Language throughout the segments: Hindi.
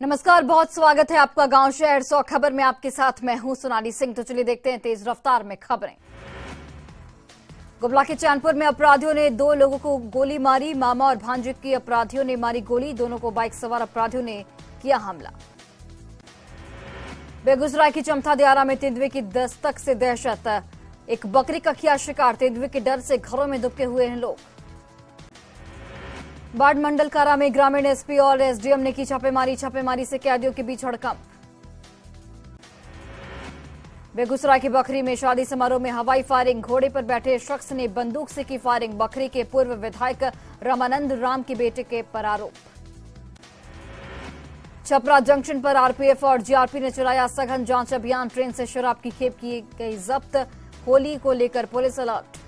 नमस्कार, बहुत स्वागत है आपका गांव शहर 100 खबर में। आपके साथ मैं हूं सोनाली सिंह। तो चलिए देखते हैं तेज रफ्तार में खबरें। गुमला के चैनपुर में अपराधियों ने 2 लोगों को गोली मारी। मामा और भांजे की अपराधियों ने मारी गोली। दोनों को बाइक सवार अपराधियों ने किया हमला। बेगूसराय की चमथा दियारा में तेंदुए की दस्तक से दहशत। एक बकरी का किया शिकार। तेंदुए के डर से घरों में दुबके हुए हैं लोग। बाढ़ मंडल कारा में ग्रामीण एसपी और एसडीएम ने की छापेमारी। छापेमारी से कैदियों के बीच हड़कंप। बेगूसराय की बखरी में शादी समारोह में हवाई फायरिंग। घोड़े पर बैठे शख्स ने बंदूक से की फायरिंग। बखरी के पूर्व विधायक रामानंद राम के बेटे के पर आरोप। छपरा जंक्शन पर आरपीएफ और जीआरपी ने चलाया सघन जांच अभियान। ट्रेन से शराब की खेप की गई जब्त। होली को लेकर पुलिस अलर्ट।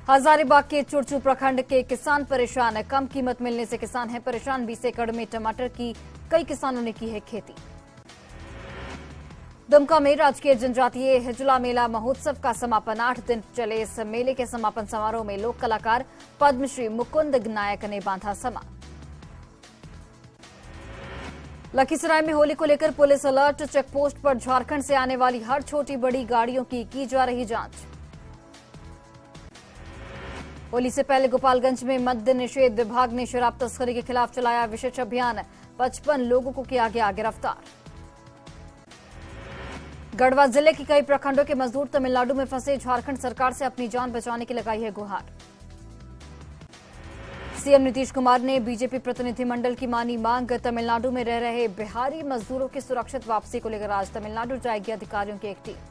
हजारीबाग के चुरचू प्रखंड के किसान परेशान। कम कीमत मिलने से किसान है परेशान। 20 एकड़ में टमाटर की कई किसानों ने की है खेती। दुमका में राजकीय जनजातीय हिजला मेला महोत्सव का समापन। 8 दिन चले इस मेले के समापन समारोह में लोक कलाकार पद्मश्री मुकुंद नायक ने बांधा समा। लखीसराय में होली को लेकर पुलिस अलर्ट। चेकपोस्ट पर झारखंड से आने वाली हर छोटी बड़ी गाड़ियों की जा रही जांच। होली से पहले गोपालगंज में मद्य निषेध विभाग ने शराब तस्करी के खिलाफ चलाया विशेष अभियान। 55 लोगों को किया गया गिरफ्तार। गढ़वा जिले के कई प्रखंडों के मजदूर तमिलनाडु में फंसे। झारखंड सरकार से अपनी जान बचाने की लगाई है गुहार। सीएम नीतीश कुमार ने बीजेपी प्रतिनिधिमंडल की मानी मांग। तमिलनाडु में रह रहे बिहारी मजदूरों की सुरक्षित वापसी को लेकर आज तमिलनाडु जाएगी अधिकारियों की एक टीम।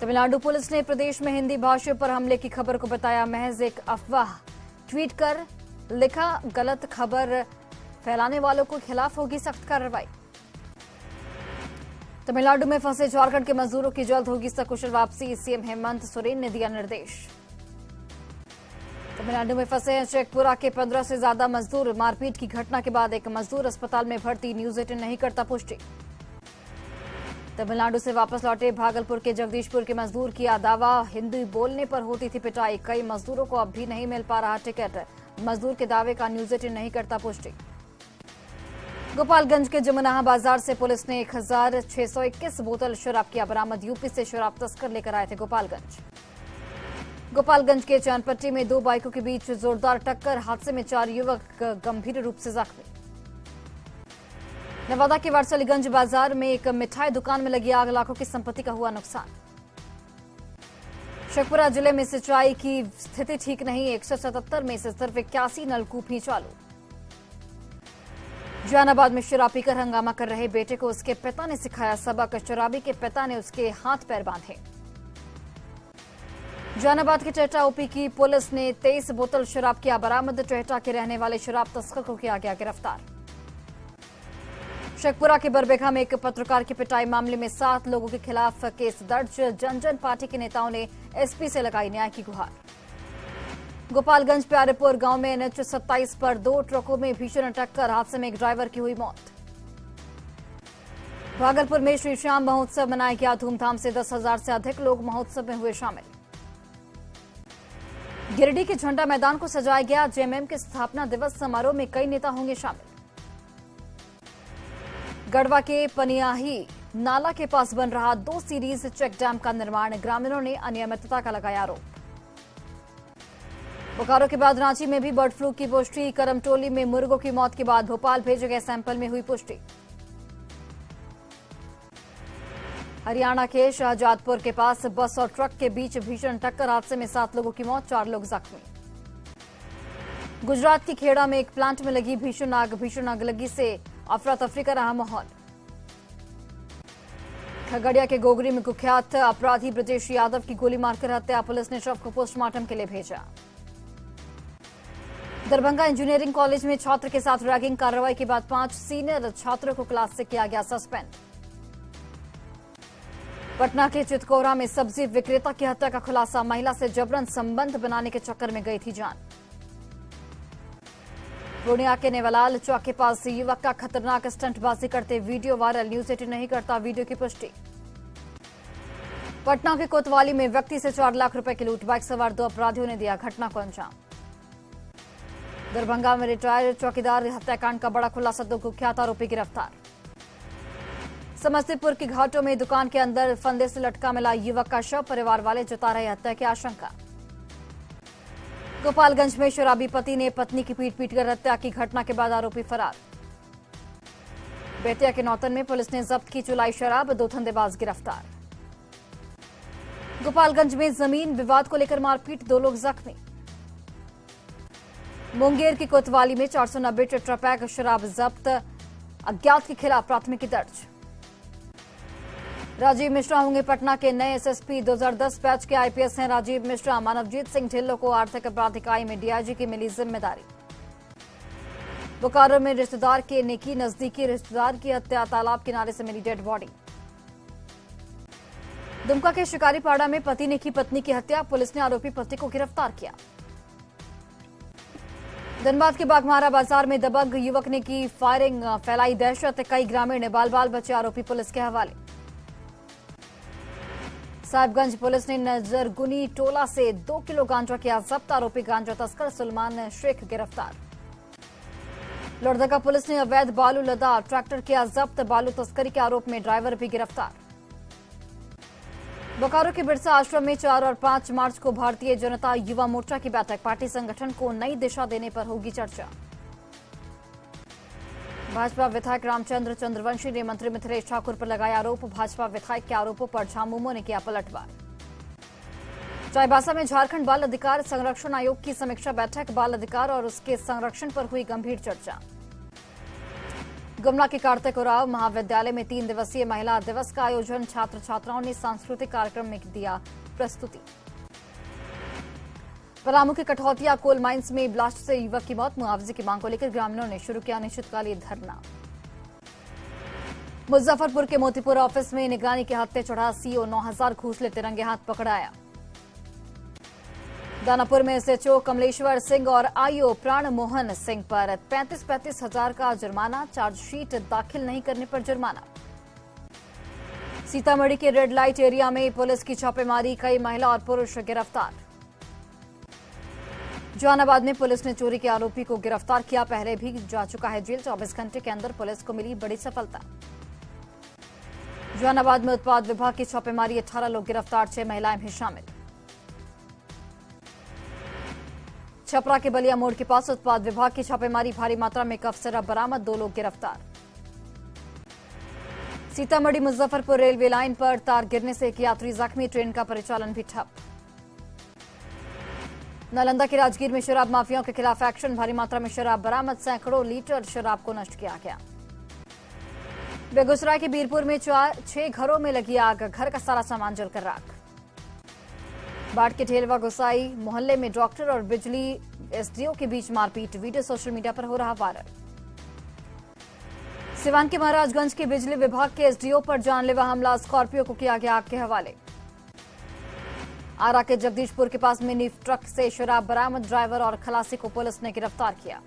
तमिलनाडु पुलिस ने प्रदेश में हिंदी भाषियों पर हमले की खबर को बताया महज एक अफवाह। ट्वीट कर लिखा गलत खबर फैलाने वालों के खिलाफ होगी सख्त कार्रवाई। तमिलनाडु में फंसे झारखंड के मजदूरों की जल्द होगी सकुशल वापसी। सीएम हेमंत सोरेन ने दिया निर्देश। तमिलनाडु में फंसे हैं शेखपुरा के 15 से ज्यादा मजदूर। मारपीट की घटना के बाद एक मजदूर अस्पताल में भर्ती। न्यूज 18 नहीं करता पुष्टि। तमिलनाडु से वापस लौटे भागलपुर के जगदीशपुर के मजदूर किया दावा। हिंदी बोलने पर होती थी पिटाई। कई मजदूरों को अब भी नहीं मिल पा रहा टिकट। मजदूर के दावे का न्यूज 18 नहीं करता पुष्टि। गोपालगंज के जमुनाहा बाजार से पुलिस ने 1621 बोतल शराब किया बरामद। यूपी से शराब तस्कर लेकर आए थे गोपालगंज के चांदपट्टी में 2 बाइकों के बीच जोरदार टक्कर। हादसे में 4 युवक गंभीर रूप से जख्मी। नवादा के वारसलीगंज बाजार में एक मिठाई दुकान में लगी आग। लाखों की संपत्ति का हुआ नुकसान। शेखपुरा जिले में सिंचाई की स्थिति ठीक नहीं। 177 में से सिर्फ 81 नलकूप ही चालू। जहानाबाद में शराब पीकर हंगामा कर रहे बेटे को उसके पिता ने सिखाया सबक। शराबी के पिता ने उसके हाथ पैर बांधे। जहानाबाद के टेहटा ओपी की पुलिस ने 23 बोतल शराब किया बरामद। टेहटा के रहने वाले शराब तस्कर को किया गया गिरफ्तार। शेखपुरा के बरबेघा में एक पत्रकार की पिटाई मामले में 7 लोगों के खिलाफ केस दर्ज। जन पार्टी के नेताओं ने एसपी से लगाई न्याय की गुहार। गोपालगंज प्यारेपुर गांव में एनएच 27 पर 2 ट्रकों में भीषण टक्कर। हादसे में एक ड्राइवर की हुई मौत। भागलपुर में श्री श्याम महोत्सव मनाया गया धूमधाम से। 10,000 से अधिक लोग महोत्सव में हुए शामिल। गिरिडीह के झंडा मैदान को सजाया गया। जेएमएम के स्थापना दिवस समारोह में कई नेता होंगे शामिल। गढ़वा के पनियाही नाला के पास बन रहा 2 सीरीज चेक डैम का निर्माण। ग्रामीणों ने अनियमितता का लगाया आरोप। बोकारो के बाद रांची में भी बर्ड फ्लू की पुष्टि। करमटोली में मुर्गों की मौत के बाद भोपाल भेजे गए सैंपल में हुई पुष्टि। हरियाणा के शाहजादपुर के पास बस और ट्रक के बीच भीषण टक्कर। हादसे में 7 लोगों की मौत, 4 लोग जख्मी। गुजरात की खेड़ा में एक प्लांट में लगी भीषण आग लगी से अफरा तफरी का रहा माहौल। खगड़िया के गोगरी में कुख्यात अपराधी ब्रजेश यादव की गोली मारकर हत्या। पुलिस ने शव को पोस्टमार्टम के लिए भेजा। दरभंगा इंजीनियरिंग कॉलेज में छात्र के साथ रैगिंग कार्रवाई के बाद 5 सीनियर छात्रों को क्लास से किया गया सस्पेंड। पटना के चितकोरा में सब्जी विक्रेता की हत्या का खुलासा। महिला से जबरन संबंध बनाने के चक्कर में गई थी जान। पूर्णिया के नेवलाल चौक के पास युवक का खतरनाक स्टंटबाजी करते वीडियो वायरल। न्यूज 18 नहीं करता वीडियो की पुष्टि। पटना के कोतवाली में व्यक्ति से 4 लाख रुपए की लूट। बाइक सवार 2 अपराधियों ने दिया घटना को अंजाम। दरभंगा में रिटायर्ड चौकीदार हत्याकांड का बड़ा खुलासा, 2 कुख्यात आरोपी गिरफ्तार। समस्तीपुर के घाटों में दुकान के अंदर फंदे से लटका मिला युवक का शव, परिवार वाले जता रहे हत्या की आशंका। गोपालगंज में शराबी पति ने पत्नी की पीट-पीटकर हत्या की घटना के बाद आरोपी फरार। बेतिया के नौतन में पुलिस ने जब्त की चुलाई शराब, 2 धंधेबाज गिरफ्तार। गोपालगंज में जमीन विवाद को लेकर मारपीट, 2 लोग जख्मी। मुंगेर की कोतवाली में 490 टेट्रापैक शराब जब्त, अज्ञात के खिलाफ प्राथमिकी दर्ज। राजीव मिश्रा होंगे पटना के नए एसएसपी, 2010 बैच के आईपीएस हैं राजीव मिश्रा। मानवजीत सिंह ढिल्लों को आर्थिक अपराध इकाई में डीआईजी की मिली जिम्मेदारी। बोकारो में रिश्तेदार के नेकी नजदीकी रिश्तेदार की हत्या, तालाब किनारे से मिली डेड बॉडी। दुमका के शिकारीपाड़ा में पति ने की पत्नी की हत्या, पुलिस ने आरोपी पति को गिरफ्तार किया। धनबाद के बाघमारा बाजार में दबंग युवक ने की फायरिंग, फैलाई दहशत, कई ग्रामीण बाल बचे, आरोपी पुलिस के हवाले। साहिबगंज पुलिस ने नजरगुनी टोला से 2 किलो गांजा किया जब्त, आरोपी गांजा तस्कर सुलेमान शेख गिरफ्तार। लोहरदगा पुलिस ने अवैध बालू लदा ट्रैक्टर किया जब्त, बालू तस्करी के आरोप में ड्राइवर भी गिरफ्तार। बोकारो के बिरसा आश्रम में 4 और 5 मार्च को भारतीय जनता युवा मोर्चा की बैठक, पार्टी संगठन को नई दिशा देने पर होगी चर्चा। भाजपा विधायक रामचंद्र चंद्रवंशी ने मंत्री मिथिलेश ठाकुर पर लगाया आरोप, भाजपा विधायक के आरोपों पर झामुमो ने किया पलटवार। चाईबासा में झारखंड बाल अधिकार संरक्षण आयोग की समीक्षा बैठक, बाल अधिकार और उसके संरक्षण पर हुई गंभीर चर्चा। गुमला के कार्तिक उराव महाविद्यालय में 3 दिवसीय महिला दिवस का आयोजन, छात्र छात्राओं ने सांस्कृतिक कार्यक्रम में दिया प्रस्तुति। पलामू के कठौतिया कोल माइंस में ब्लास्ट से युवक की मौत, मुआवजे की मांग को लेकर ग्रामीणों ने शुरू किया अनिश्चितकालीन धरना। मुजफ्फरपुर के मोतीपुर ऑफिस में निगरानी के हत्थे चढ़ा सीओ, 9000 घूस ले तिरंगे हाथ पकड़ाया। दानापुर में एसएचओ कमलेश्वर सिंह और आईओ प्राण मोहन सिंह पर 35-35 हजार का जुर्माना, चार्जशीट दाखिल नहीं करने पर जुर्माना। सीतामढ़ी के रेड लाइट एरिया में पुलिस की छापेमारी, कई महिला और पुरुष गिरफ्तार। जहानाबाद में पुलिस ने चोरी के आरोपी को गिरफ्तार किया, पहले भी जा चुका है जेल, 24 घंटे के अंदर पुलिस को मिली बड़ी सफलता। जहानाबाद में उत्पाद विभाग की छापेमारी, 18 लोग गिरफ्तार, 6 महिलाएं भी शामिल। छपरा के बलिया मोड़ के पास उत्पाद विभाग की छापेमारी, भारी मात्रा में कफ सिरप बरामद, 2 लोग गिरफ्तार। सीतामढ़ी मुजफ्फरपुर रेलवे लाइन पर तार गिरने से एक यात्री जख्मी, ट्रेन का परिचालन भी ठप। नालंदा के राजगीर में शराब माफियाओं के खिलाफ एक्शन, भारी मात्रा में शराब बरामद, सैकड़ों लीटर शराब को नष्ट किया गया। बेगूसराय के बीरपुर में 6 घरों में लगी आग, घर का सारा सामान जलकर राख। बाढ़ के ढेलवा गोसाई मोहल्ले में डॉक्टर और बिजली एसडीओ के बीच मारपीट, वीडियो सोशल मीडिया पर हो रहा वायरल। सिवान के महाराजगंज के बिजली विभाग के एसडीओ पर जानलेवा हमला, स्कॉर्पियो को किया गया आग के हवाले। आरा के जगदीशपुर के पास मिनी ट्रक से शराब बरामद, ड्राइवर और खलासी को पुलिस ने गिरफ्तार किया।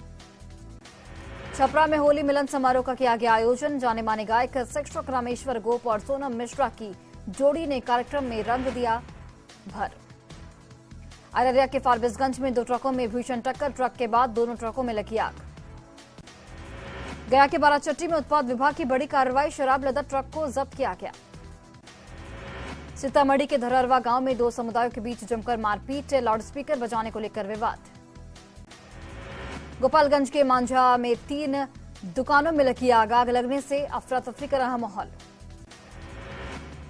छपरा में होली मिलन समारोह का किया गया आयोजन, जाने माने गायक शिक्षक रामेश्वर गोप और सोनम मिश्रा की जोड़ी ने कार्यक्रम में रंग दिया भर। अररिया के फारबिसगंज में 2 ट्रकों में भीषण टक्कर, ट्रक के बाद दोनों ट्रकों में लगी आग। गया के बाराचट्टी में उत्पाद विभाग की बड़ी कार्रवाई, शराब लदा ट्रक को जब्त किया गया। सीतामढ़ी के धरहरवा गांव में 2 समुदायों के बीच जमकर मारपीट, लाउडस्पीकर बजाने को लेकर विवाद। गोपालगंज के मांझा में 3 दुकानों में लगी आग, आग लगने से अफरा तफरी का रहा माहौल।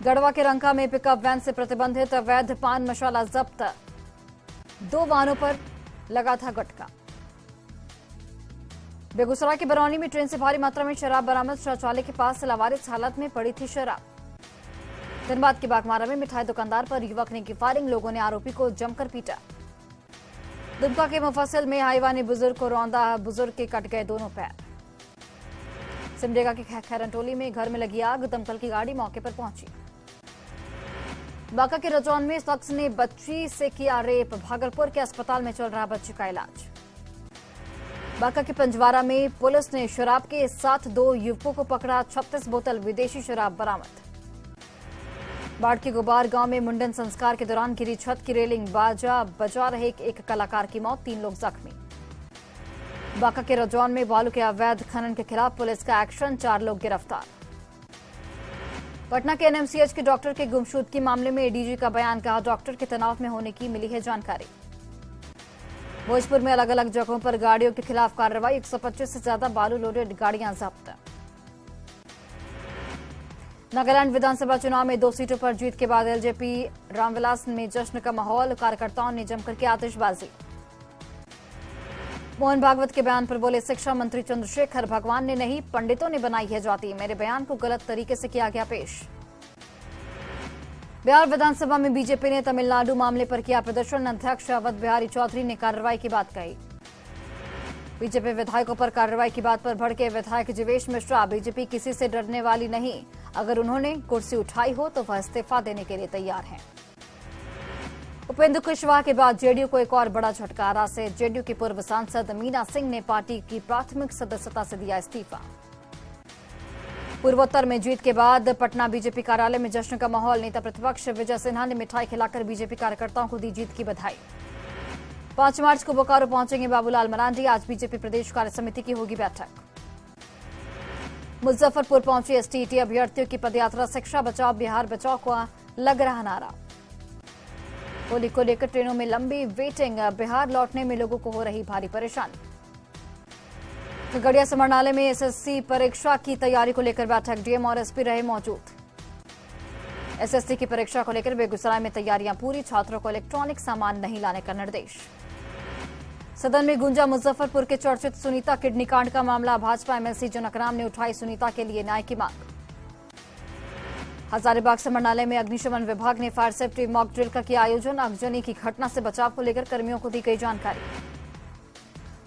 गढ़वा के रंका में पिकअप वैन से प्रतिबंधित अवैध पान मसाला जब्त, 2 वाहनों पर लगा था गटका। बेगूसराय के बरौनी में ट्रेन से भारी मात्रा में शराब बरामद, शौचालय के पास लावारिस हालत में पड़ी थी शराब। धनबाद के बागमारा में मिठाई दुकानदार पर युवक ने की फायरिंग, लोगों ने आरोपी को जमकर पीटा। दुमका के मुफस्सिल में हाईवा ने बुजुर्ग को रौंदा, बुजुर्ग के कट गए दोनों पैर। सिमडेगा के खैरनटोली में घर में लगी आग, दमकल की गाड़ी मौके पर पहुंची। बांका के रजौन में शख्स ने बच्ची से किया रेप, भागलपुर के अस्पताल में चल रहा बच्ची का इलाज। बांका के पंजवारा में पुलिस ने शराब के साथ 2 युवकों को पकड़ा, 36 बोतल विदेशी शराब बरामद। बाढ़ के गुबार गांव में मुंडन संस्कार के दौरान गिरी छत की रेलिंग, बाजा बजा रहे एक कलाकार की मौत, 3 लोग जख्मी। बांका के रजौन में बालू के अवैध खनन के खिलाफ पुलिस का एक्शन, 4 लोग गिरफ्तार। पटना के एनएमसीएच के डॉक्टर के गुमशुदगी मामले में एडीजी का बयान, कहा डॉक्टर के तनाव में होने की मिली है जानकारी। भोजपुर में अलग अलग जगहों पर गाड़ियों के खिलाफ कार्रवाई, 125 से ज्यादा बालू लोडेड गाड़ियां जब्त। नागालैंड विधानसभा चुनाव में 2 सीटों पर जीत के बाद एलजेपी रामविलास में जश्न का माहौल, कार्यकर्ताओं ने जमकर की आतिशबाजी। मोहन भागवत के बयान पर बोले शिक्षा मंत्री चंद्रशेखर, भगवान ने नहीं पंडितों ने बनाई है जाति, मेरे बयान को गलत तरीके से किया गया पेश। बिहार विधानसभा में बीजेपी ने तमिलनाडु मामले पर किया प्रदर्शन, अध्यक्ष अवध बिहारी चौधरी ने कार्रवाई की बात कही। बीजेपी विधायकों पर कार्रवाई की बात पर भड़के विधायक जीवेश मिश्रा, बीजेपी किसी से डरने वाली नहीं, अगर उन्होंने कुर्सी उठाई हो तो वह इस्तीफा देने के लिए तैयार हैं। उपेंद्र कुशवाहा के बाद जेडीयू को एक और बड़ा झटका, आरा से जेडीयू की पूर्व सांसद मीना सिंह ने पार्टी की प्राथमिक सदस्यता से दिया इस्तीफा। पूर्वोत्तर में जीत के बाद पटना बीजेपी कार्यालय में जश्न का माहौल, नेता प्रतिपक्ष विजय सिन्हा ने मिठाई खिलाकर बीजेपी कार्यकर्ताओं को दी जीत की बधाई। 5 मार्च को बोकारो पहुंचेंगे बाबूलाल मरांडी, आज बीजेपी प्रदेश कार्य समिति की होगी बैठक। मुजफ्फरपुर पहुंची एसटीईटी अभ्यर्थियों की पदयात्रा, शिक्षा बचाओ बिहार बचाओ का लग रहा नारा। होली को लेकर ट्रेनों में लंबी वेटिंग, बिहार लौटने में लोगों को हो रही भारी परेशानी। खगड़िया समाहरणालय में एसएससी परीक्षा की तैयारी को लेकर बैठक, डीएम और एसपी रहे मौजूद। एसएससी की परीक्षा को लेकर बेगूसराय में तैयारियां पूरी, छात्रों को इलेक्ट्रॉनिक सामान नहीं लाने का निर्देश। सदन में गूंजा मुजफ्फरपुर के चर्चित सुनीता किडनी कांड का मामला, भाजपा एमएलसी जनक राम ने उठाई सुनीता के लिए न्याय की मांग। हजारीबाग समाहरणालय में अग्निशमन विभाग ने फायर सेफ्टी मॉक ड्रिल का किया आयोजन, आगजनी की घटना से बचाव को लेकर कर्मियों को दी गई जानकारी।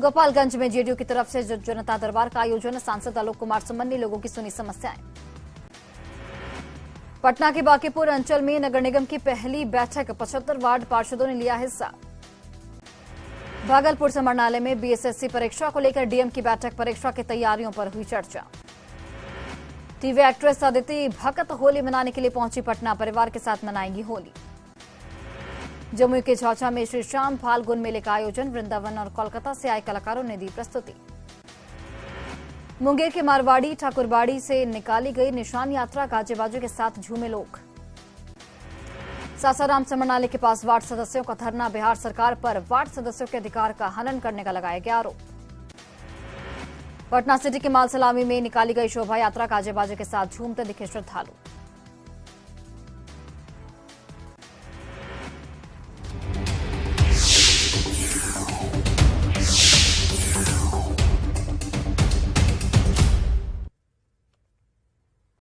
गोपालगंज में जेडीयू की तरफ से जनता दरबार का आयोजन, सांसद आलोक कुमार सुमन ने लोगों की सुनी समस्याएं। पटना के बांकीपुर अंचल में नगर निगम की पहली बैठक, 75 वार्ड पार्षदों ने लिया हिस्सा। भागलपुर समाहरणालय में बीएसएससी परीक्षा को लेकर डीएम की बैठक, परीक्षा की तैयारियों पर हुई चर्चा। टीवी एक्ट्रेस अदिति भगत होली मनाने के लिए पहुंची पटना, परिवार के साथ मनाएंगी होली। जमुई के झाझा में श्री श्याम फाल्गुन मेले का आयोजन, वृंदावन और कोलकाता से आए कलाकारों ने दी प्रस्तुति। मुंगेर के मारवाड़ी ठाकुरबाड़ी से निकाली गई निशान यात्रा, गाजे बाजे के साथ झूमे लोग। सासाराम समाहरणालय के पास वार्ड सदस्यों का धरना, बिहार सरकार पर वार्ड सदस्यों के अधिकार का हनन करने का लगाया गया आरोप। पटना सिटी के माल सलामी में निकाली गई शोभा यात्रा, गाजे बाजे के साथ झूमते दिखे श्रद्धालु।